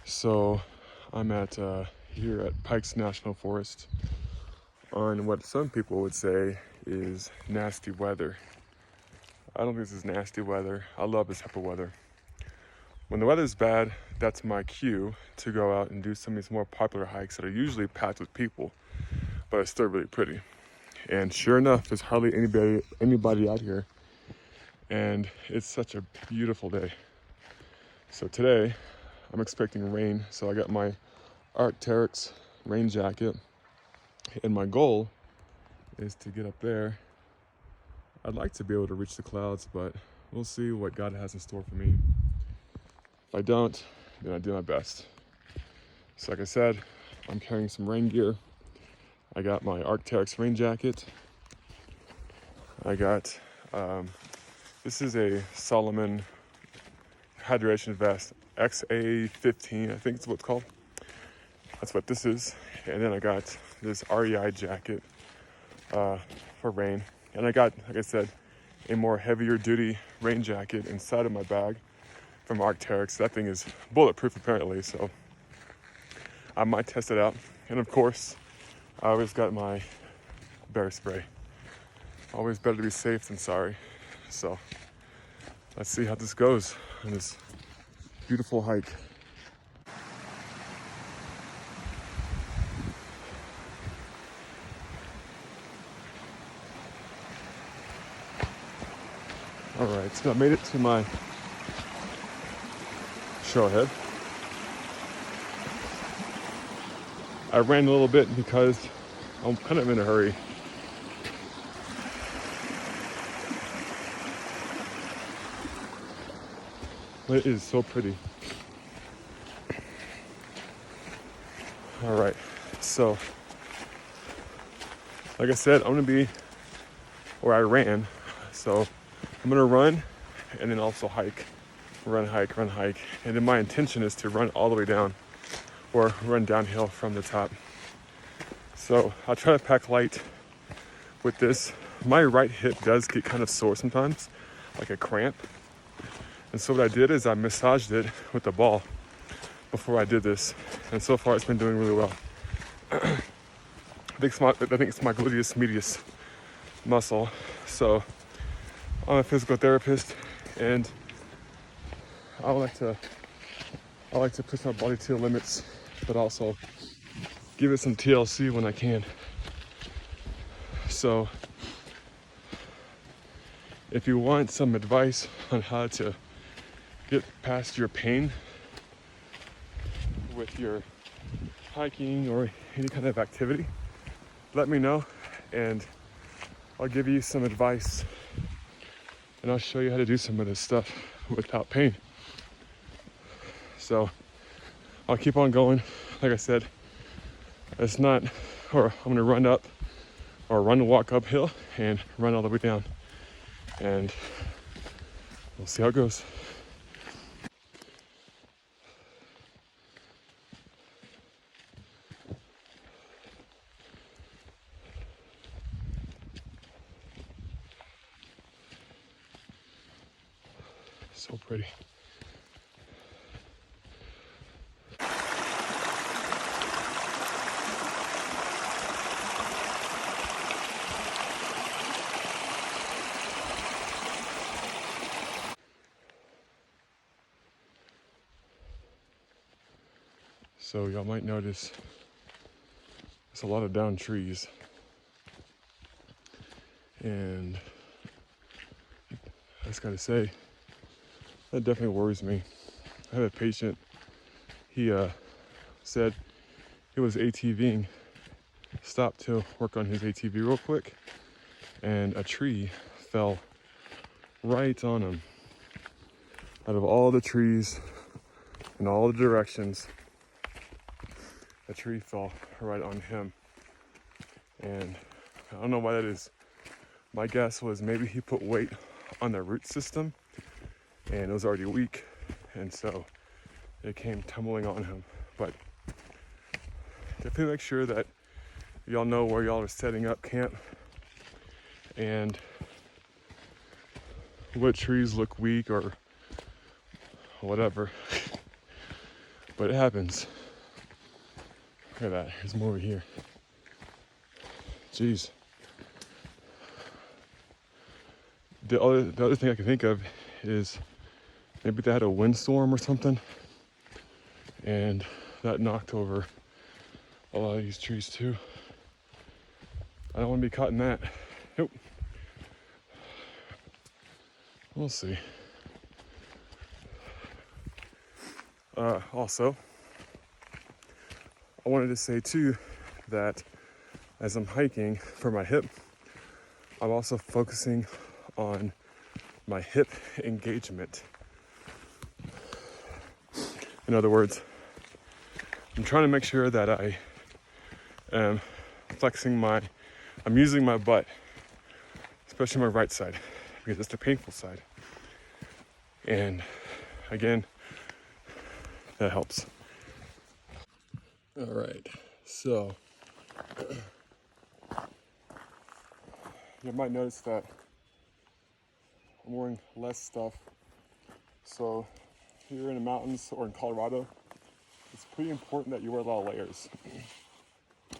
So I'm at here at Pikes National Forest on what some people would say is nasty weather. I don't think this is nasty weather. I love this type of weather. When the weather's bad, that's my cue to go out and do some of these more popular hikes that are usually packed with people, but it's still really pretty. And sure enough, there's hardly anybody out here, and it's such a beautiful day. So today, I'm expecting rain, so I got my Arc'teryx rain jacket, and my goal is to get up there. I'd like to be able to reach the clouds, but we'll see what God has in store for me. If I don't, then I do my best. So like I said, I'm carrying some rain gear. I got my Arc'teryx rain jacket. I got, this is a Solomon hydration vest, XA15, I think it's what it's called. That's what this is. And then I got this REI jacket for rain. And I got, like I said, a more heavier duty rain jacket inside of my bag from Arc'teryx. That thing is bulletproof apparently, so I might test it out. And of course, I always got my bear spray. Always better to be safe than sorry. So let's see how this goes on this beautiful hike. All right, so I made it to my trailhead. I ran a little bit because I'm kind of in a hurry. But it is so pretty. All right, so like I said, I'm gonna be where I ran. So I'm gonna run and then also hike. Run, hike, run, hike. And then my intention is to run all the way down or run downhill from the top. So I'll try to pack light with this. My right hip does get kind of sore sometimes, like a cramp. And so what I did is I massaged it with the ball before I did this. And so far it's been doing really well. I think it's my gluteus medius muscle. So I'm a physical therapist, and I like to push my body to the limits, but also give it some TLC when I can. So if you want some advice on how to get past your pain with your hiking or any kind of activity, let me know and I'll give you some advice, and I'll show you how to do some of this stuff without pain. So I'll keep on going. Like I said, it's not, or I'm gonna run up or run and walk uphill and run all the way down, and we'll see how it goes. So pretty. So y'all might notice there's a lot of downed trees, and I just gotta say, that definitely worries me. I have a patient, he said he was ATVing, stopped to work on his ATV real quick, and a tree fell right on him. Out of all the trees in all the directions, a tree fell right on him. And I don't know why that is. My guess was maybe he put weight on the root system and it was already weak, and so it came tumbling on him. But definitely make sure that y'all know where y'all are setting up camp and what trees look weak or whatever. but it happens. Look at that, there's more over here. Jeez. The other thing I can think of is maybe they had a windstorm or something, and that knocked over a lot of these trees too. I don't want to be caught in that. Nope. We'll see. Also, I wanted to say too that as I'm hiking for my hip, I'm also focusing on my hip engagement. In other words, I'm trying to make sure that I am I'm using my butt, especially my right side, because it's the painful side. And again, that helps. All right, so you might notice that I'm wearing less stuff. So here in the mountains or in Colorado, it's pretty important that you wear a lot of layers.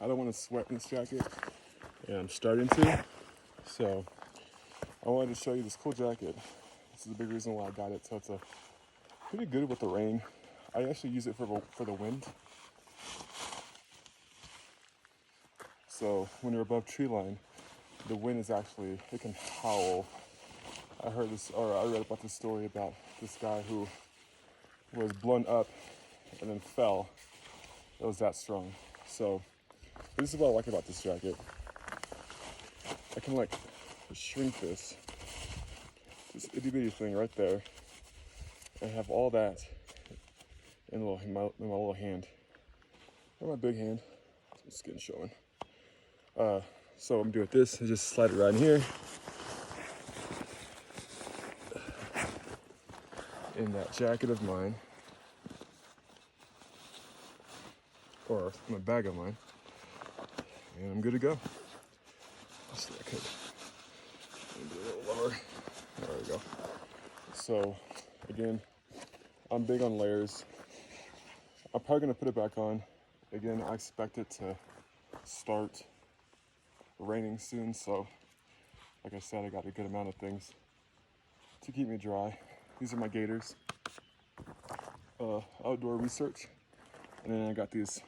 I don't want to sweat in this jacket, and I'm starting to. So I wanted to show you this cool jacket. This is a big reason why I got it. So it's pretty good with the rain. I actually use it for the wind. So when you're above tree line, the wind is actually, it can howl. I read about this story about this guy who was blown up and then fell. It was that strong. So this is what I like about this jacket. I can like shrink this itty bitty thing right there, and have all that in my little hand, or my big hand. Skin showing. So I'm doing this. I just slide it right in here, in that jacket of mine, or my bag of mine, and I'm good to go. Just so I could do a little lower. There we go. So again, I'm big on layers. I'm probably gonna put it back on. Again, I expect it to start raining soon, so like I said, I got a good amount of things to keep me dry. These are my gaitors, outdoor research, and then I got these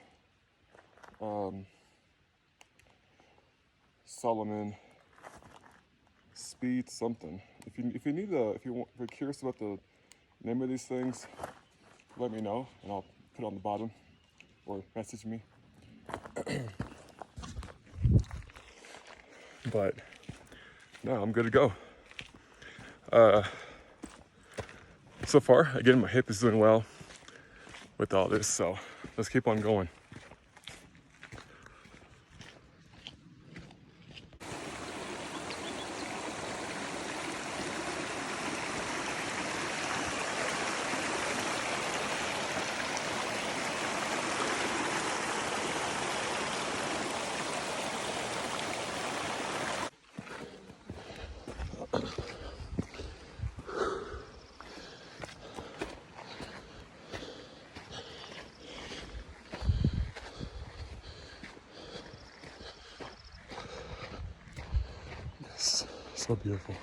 Solomon Speed something. If you're curious about the name of these things, let me know and I'll put it on the bottom or message me. But no, I'm good to go. So far, again, my hip is doing well with all this, so let's keep on going. Yes, so beautiful.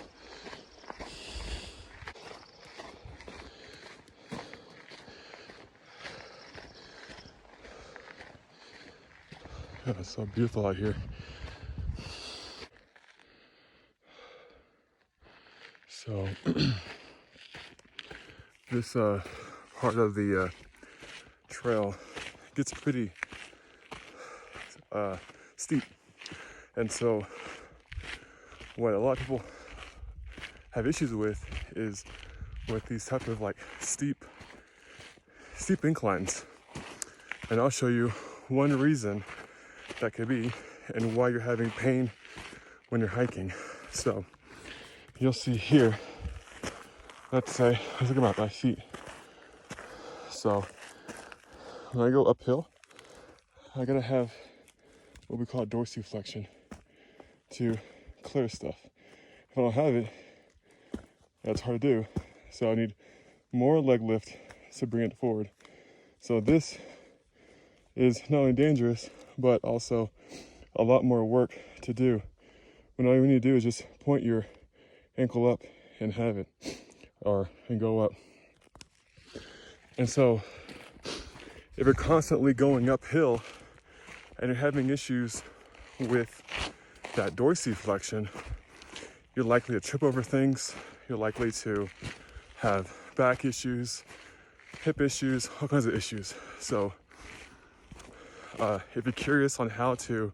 Yeah, it's so beautiful out here. So this part of the trail gets pretty steep, and so what a lot of people have issues with is with these type of like steep inclines, and I'll show you one reason that could be and why you're having pain when you're hiking. So you'll see here, let's look at my feet. So when I go uphill, I gotta have what we call dorsiflexion to clear stuff. If I don't have it, that's hard to do. So I need more leg lift to bring it forward. So this is not only dangerous, but also a lot more work to do. When all you need to do is just point your ankle up and have it, and go up. And so if you're constantly going uphill and you're having issues with that dorsiflexion, you're likely to trip over things. You're likely to have back issues, hip issues, all kinds of issues. So if you're curious on how to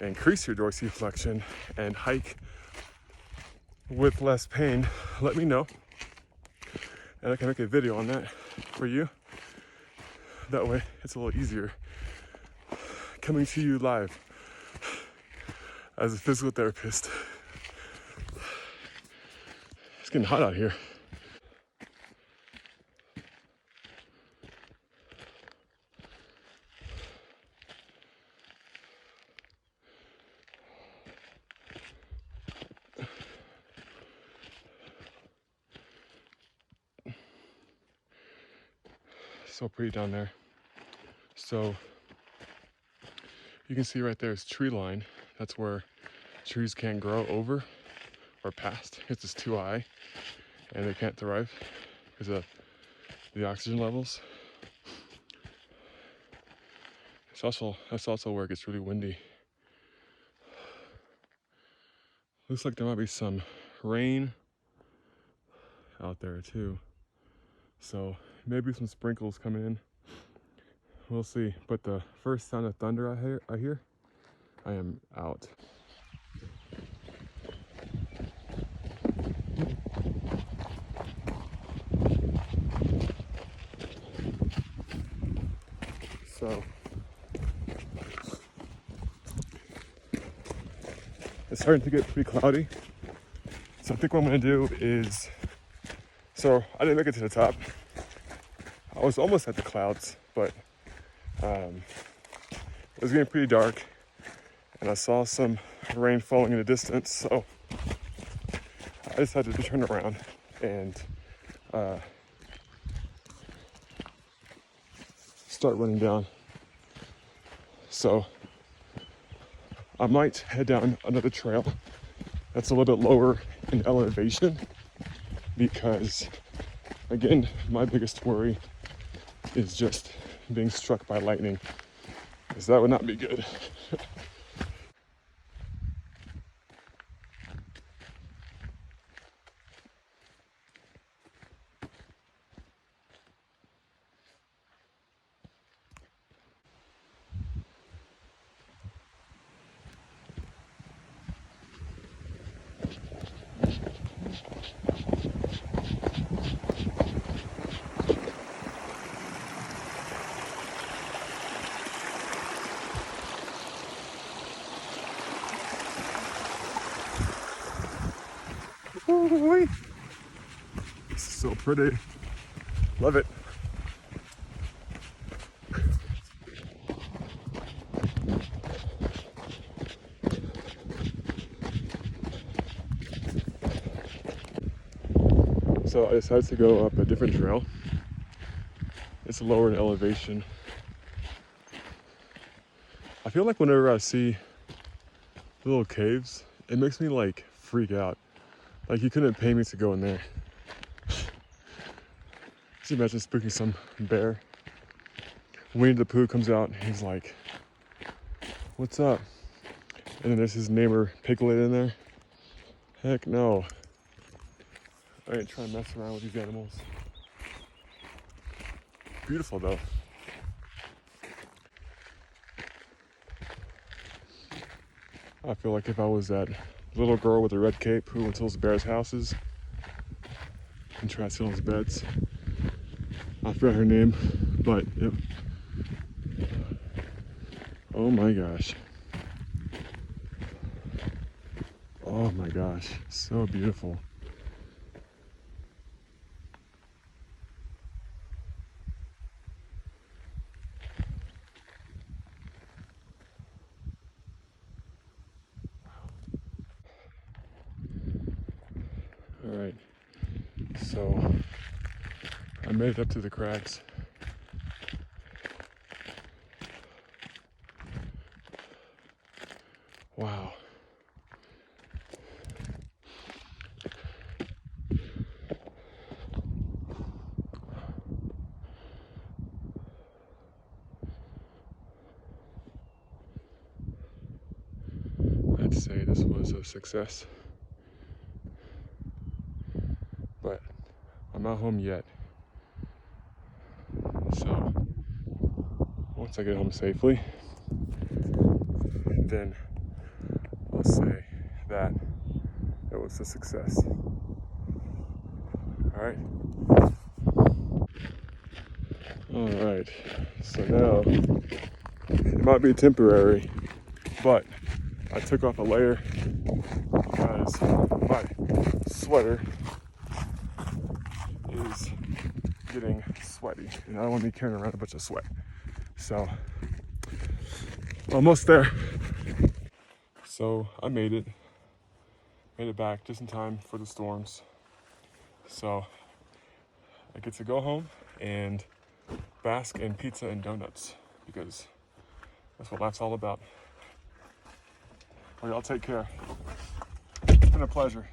increase your dorsiflexion and hike with less pain, let me know. And I can make a video on that for you. That way it's a little easier coming to you live as a physical therapist. It's getting hot out here. So pretty down there. So you can see right there is tree line. That's where trees can't grow over or past. It's just too high and they can't thrive because of the oxygen levels. That's also where it gets really windy. Looks like there might be some rain out there too. So maybe some sprinkles coming in. We'll see. But the first sound of thunder I hear, I am out. So it's starting to get pretty cloudy. So I think what I'm gonna do is, so I didn't make it to the top. I was almost at the clouds, but it was getting pretty dark and I saw some rain falling in the distance. So I decided to turn around and start running down. So I might head down another trail that's a little bit lower in elevation because, again, my biggest worry is just being struck by lightning, because that would not be good. Ooh, this is so pretty. Love it. So I decided to go up a different trail. It's lower in elevation. I feel like whenever I see little caves, it makes me like freak out. Like you couldn't pay me to go in there. Just imagine spooking some bear. Winnie the Pooh comes out and he's like, "What's up?" And then there's his neighbor Piglet in there. Heck no. I ain't trying to mess around with these animals. Beautiful though. I feel like if I was that little girl with a red cape who went to those bears' houses and tried to steal those beds. I forgot her name, but oh my gosh. Oh my gosh, so beautiful. All right, so I made it up to the crags. say this was a success, but I'm not home yet. So once I get home safely, then I'll say that it was a success. All right, so now it might be temporary, but I took off a layer because my sweater is getting sweaty and I don't want to be carrying around a bunch of sweat. So almost there. So I made it back just in time for the storms. So I get to go home and bask in pizza and donuts because that's what life's all about. Well, y'all take care. It's been a pleasure.